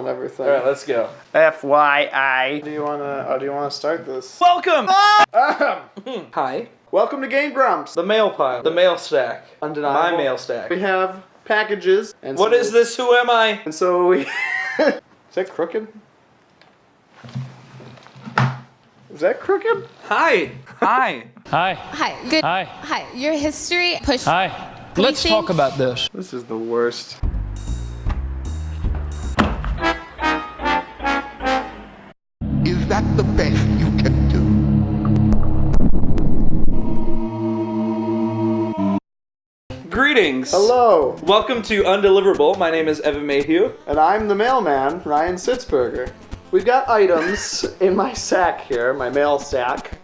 everything. All right, let's go. FYI. Do you wanna start this? Welcome. Ahem. Hi. Welcome to Game Grumps. The mail pile. The mail stack. Undeniable. My mail stack. We have packages. And What is this? Who am I? And so we. Is that crooked? Is that crooked? Hi. Hi. Hi. Hi. Good. Hi. Hi. Your history. Push. Hi. Let's Policing. talk about this. This is the worst. Is that the best you can do? Greetings. Hello. Welcome to Undeliverable. My name is Evan Mayhew. And I'm the mailman, Ryan Sitzberger. We've got items in my sack here, my mail sack,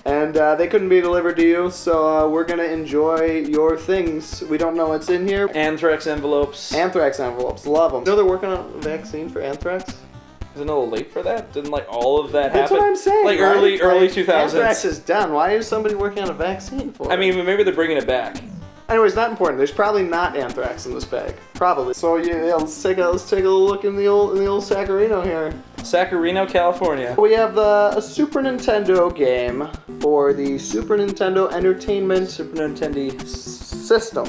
and they couldn't be delivered to you, so we're gonna enjoy your things. We don't know what's in here. Anthrax envelopes. Anthrax envelopes, love them. You know they're working on a vaccine for anthrax? Is it a little late for that? Didn't like all of that That's happen? what I'm saying. Like right? early Like, 2000s. Anthrax is done. Why is somebody working on a vaccine for it? I mean, maybe they're bringing it back. Anyways, not important. There's probably not anthrax in this bag. Probably. So yeah, let's take a little look in the old Saccarino here. Saccarino, California. We have a Super Nintendo game for the Super Nintendo Entertainment Super Nintendo. System.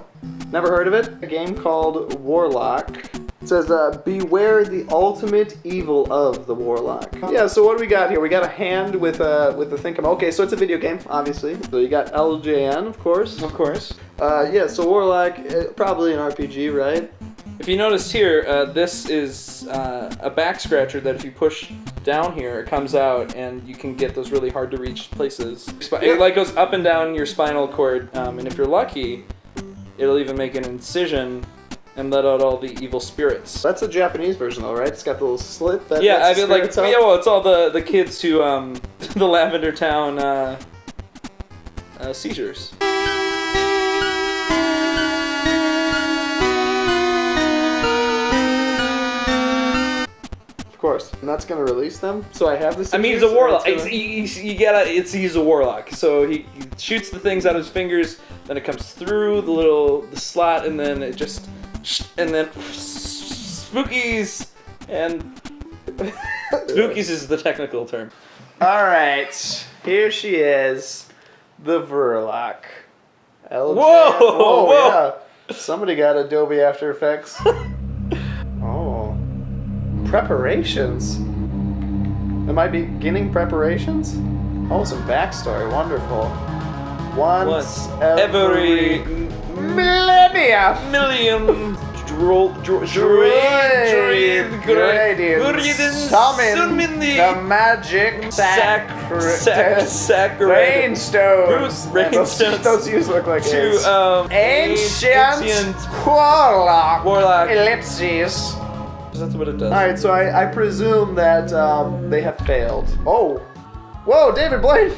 Never heard of it? A game called Warlock. It says, beware the ultimate evil of the Warlock. Yeah, so what do we got here? We got a hand with a thinkum. Okay, so it's a video game, obviously. So you got LJN, of course. Of course. Yeah, so Warlock, probably an RPG, right? If you notice here, this is a back scratcher that if you push down here, it comes out and you can get those really hard to reach places. It like goes up and down your spinal cord, and if you're lucky, it'll even make an incision and let out all the evil spirits. That's the Japanese version though, right? It's got the little slit. Yeah, I that's mean, the like, spirits yeah, out? well, it's all the kids who, the Lavender Town, seizures. Of course. And that's gonna release them? So I have this. I mean, he's a warlock. He's a warlock. So he shoots the things out of his fingers, then it comes through the slot, and then it just, and then spookies, and spookies is the technical term. Alright, here she is, the Verloc. LJ. Whoa! Yeah. Somebody got Adobe After Effects. Oh. Preparations. Am I beginning preparations? Oh, some backstory. Wonderful. Once every millennia. Million Gradients summon the magic rainstones. Those used look like is. Ancient Warlock Ellipses. That's what it does. Alright, so I presume that they have failed. Oh! Whoa, David Blaine!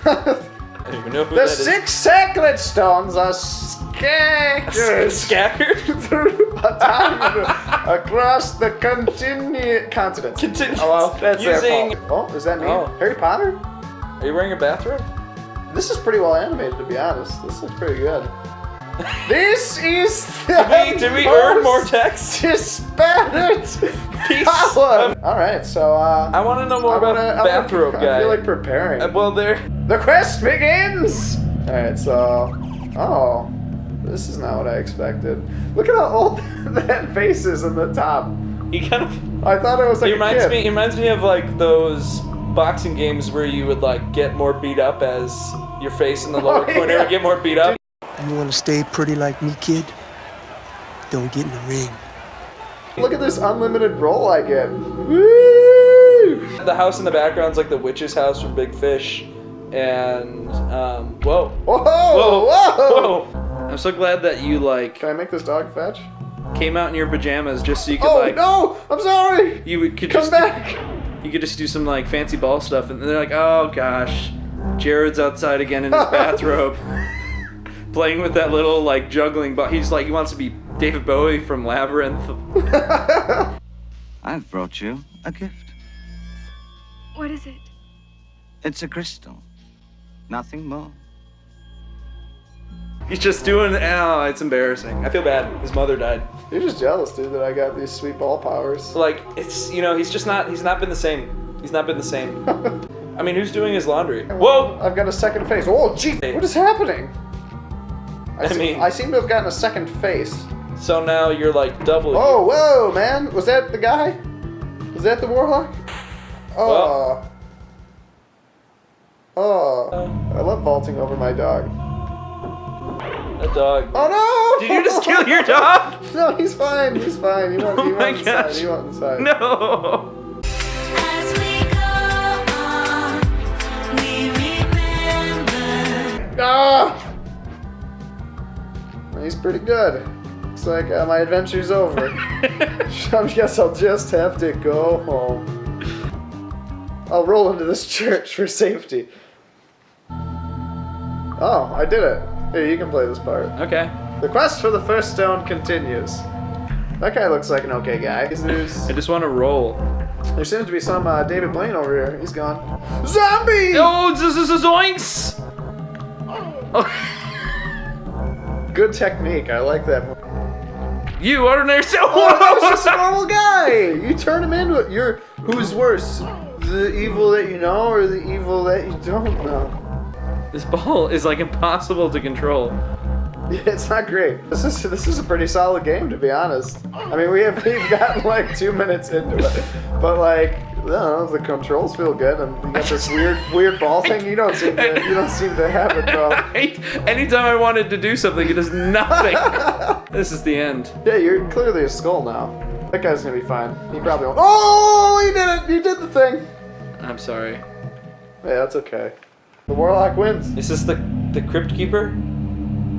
I don't even know who The that is. 6 sacred stones are scattered Scattered? through a time across the continent. Oh, well, that's their Using- fault. Oh, is that me? Oh. Harry Potter? Are you wearing a bathrobe? This is pretty well animated, to be honest. This looks pretty good. This is the Did we earn more text? disparate Piece power. of- All right, so I want to know more about the bathrobe guy. I feel like preparing. Well, there. The quest begins! Alright, so... Oh. This is not what I expected. Look at how old that face is in the top. He kind of. I thought it was like He a kid. reminds me of like those boxing games where you would like get more beat up as your face in the lower corner yeah. would get more beat up. You want to stay pretty like me, kid? Don't get in the ring. Look at this unlimited roll I get. Woo! The house in the background's like the witch's house from Big Fish, and whoa. Whoa! Whoa! Whoa! Whoa! I'm so glad that you like Can I make this dog fetch? came out in your pajamas just so you could Oh like. no! I'm sorry! Could Come just back! You could just do some like fancy ball stuff, and they're like, oh gosh, Jared's outside again in his bathrobe, playing with that little like juggling ball. He's like, he wants to be David Bowie from Labyrinth. I've brought you a gift. What is it? It's a crystal. Nothing more. He's just doing. Oh, it's embarrassing. I feel bad. His mother died. You're just jealous, dude, that I got these sweet ball powers. Like it's he's not been the same. He's not been the same. I mean, who's doing his laundry? Whoa! I've got a second face. Oh, gee, what is happening? I seem to have gotten a second face. So now you're like double. Oh, whoa, man! Was that the guy? Was that the Warlock? Oh. I love vaulting over my dog. A dog. Oh no! Did you just kill your dog? No, he's fine. He's fine. He went, Oh my inside. gosh. He went inside. No. As we go on, we remember. Ah! He's pretty good. Looks like my adventure's over. I guess I'll just have to go home. I'll roll into this church for safety. Oh, I did it. Here, you can play this part. Okay. The quest for the first stone continues. That guy looks like an okay guy. I just want to roll. There seems to be some David Blaine over here. He's gone. Zombie! Oh, this is a zoinks! Oh. Good technique. I like that. You ordinary so. Oh, that was just a normal guy. You turn him into it. Who's worse? The evil that you know or the evil that you don't know? This ball is like impossible to control. Yeah, it's not great. This is a pretty solid game, to be honest. I mean, we've gotten like 2 minutes into it, but like, I don't know, the controls feel good, and you got this weird ball thing. You don't seem to have it though. Anytime I wanted to do something, it does nothing. This is the end. Yeah, you're clearly a skull now. That guy's gonna be fine. He probably won't. Oh, he did it! You did the thing. I'm sorry. Yeah, that's okay. The Warlock wins. Is this the Crypt Keeper?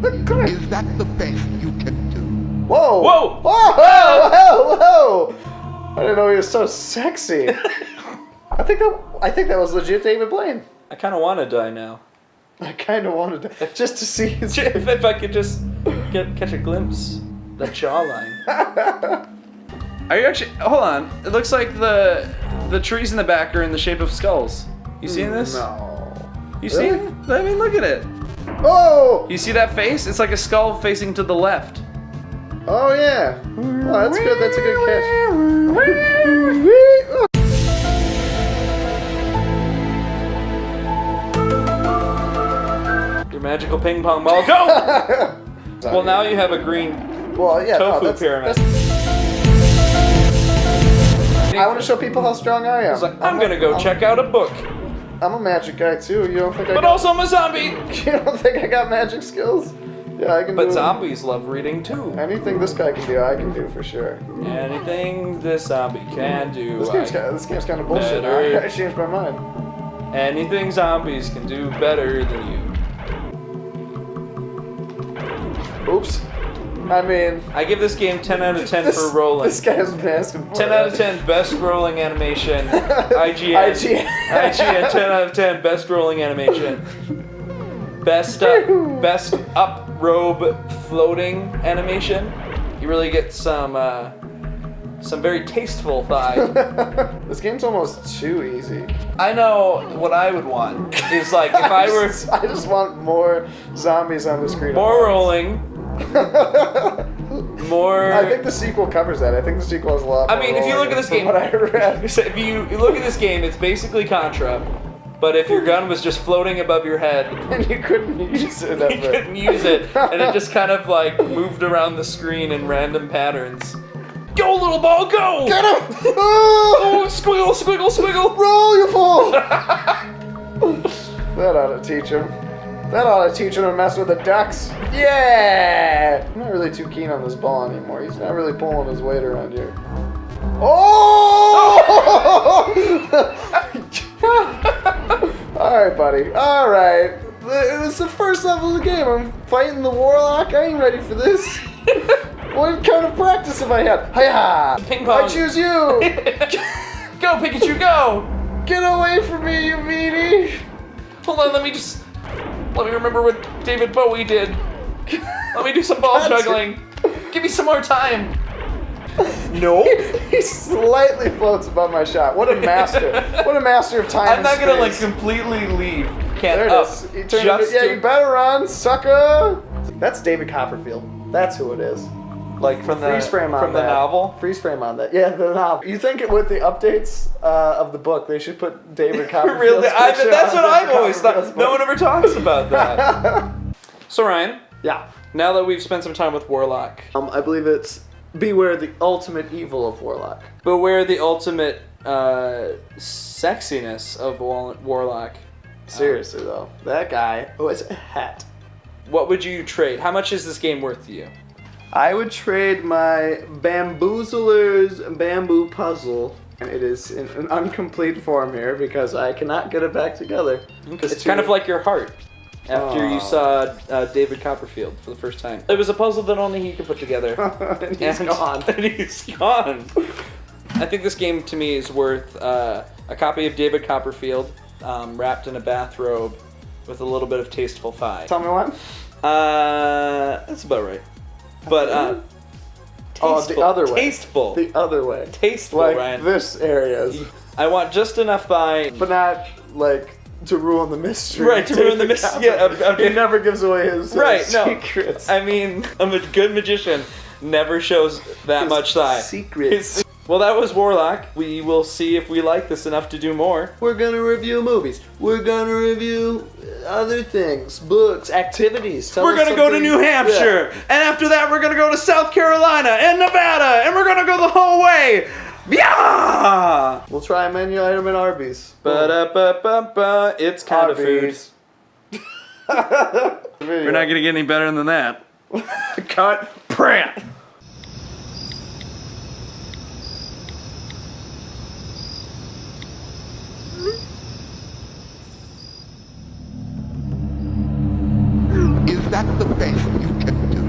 Is that the best you can do? Whoa! Whoa! Whoa! Whoa! Whoa! I didn't know he was so sexy. I think that was legit David Blaine. I kind of want to die now. I kind of wanted to, just to see his If I could just catch a glimpse, the jawline. Are you actually? Hold on. It looks like the trees in the back are in the shape of skulls. You seeing this? No. You Really? see it? I mean, look at it. Oh! You see that face? It's like a skull facing to the left. Oh yeah. Oh, that's good. That's a good catch. Your magical ping pong ball, go! Well, now you have a green Well, yeah. tofu no, pyramid. I want to show people how strong I am. It's like, I'm gonna go check out a book. I'm a magic guy too. You don't think But also I'm a zombie! You don't think I got magic skills? Yeah, I can do But zombies love reading too. anything this guy can do, I can do for sure. Anything this zombie can do. This game's kind of bullshit. Better. I changed my mind. Anything zombies can do better than you. Oops. I mean, I give this game 10 out of 10 for rolling. This guy's been asking for 10 it. out of 10 best rolling animation. IGN. IGN 10 out of 10 best rolling animation. Best up robe floating animation. You really get some very tasteful thigh. This game's almost too easy. I know what I would want is like if I were I just want more zombies on the screen. more rolling. More. I think the sequel covers that. I think the sequel has a lot. I more mean, if you look at rolling this from game, what I read. if you look at this game, it's basically Contra, but if your gun was just floating above your head, And you couldn't use it you ever. couldn't use it, and it just kind of like moved around the screen in random patterns. Go, little ball, go! Get him! Oh! Oh, squiggle, squiggle, squiggle! Roll, you fool! That ought to teach him. That ought to teach him to mess with the ducks. Yeah! I'm not really too keen on this ball anymore. He's not really pulling his weight around here. Oh! Alright, buddy. Alright. It was the first level of the game. I'm fighting the Warlock. I ain't ready for this. What kind of practice have I had? Hiya! Ping pong. I choose you! Go, Pikachu, go! Get away from me, you meanie! Hold on, let me remember what David Bowie did. Let me do some ball juggling. Give me some more time. No. He slightly floats above my shot. What a master. What a master of time I'm and not gonna like space. completely leave. There Can't it up. is. You turned it, yeah, you better run, sucker! That's David Copperfield. That's who it is. Like from the Freeze frame on from the that. novel. Freeze frame on that. Yeah, the novel. You think with the updates of the book, they should put David Copperfield. Really? That's what I've always thought. No one ever talks about that. So Ryan, Yeah. now that we've spent some time with Warlock, I believe it's beware the ultimate evil of Warlock. beware the ultimate sexiness of Warlock. Seriously though, that guy who has a hat. What would you trade? How much is this game worth to you? I would trade my Bamboozler's bamboo puzzle. And it is in an incomplete form here because I cannot get it back together. It's kind of like your heart after you saw David Copperfield for the first time. It was a puzzle that only he could put together. and he's gone. And he's gone. I think this game to me is worth a copy of David Copperfield wrapped in a bathrobe with a little bit of tasteful thigh. Tell me what? That's about right. But Oh, the other way. Tasteful. The other way. Tasteful, Like Ryan. this area is. I want just enough thigh. But not like to ruin the mystery. Right, to ruin the mystery. Yeah, He never gives away his Right, no. secrets. I mean, a good magician never shows that His much thigh. secrets. Well, that was Warlock. We will see if we like this enough to do more. We're gonna review movies. We're gonna review other things, books, activities. Tell We're us gonna go to something- New Hampshire, and after that, we're gonna go to South Carolina and Nevada, and we're gonna go the whole way. Yeah! We'll try a menu item at Arby's. Ba-da-ba-ba-ba. It's kind of food. Arby's. We're not gonna get any better than that. Cut. Print. Is that the best you can do?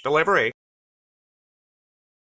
Delivery.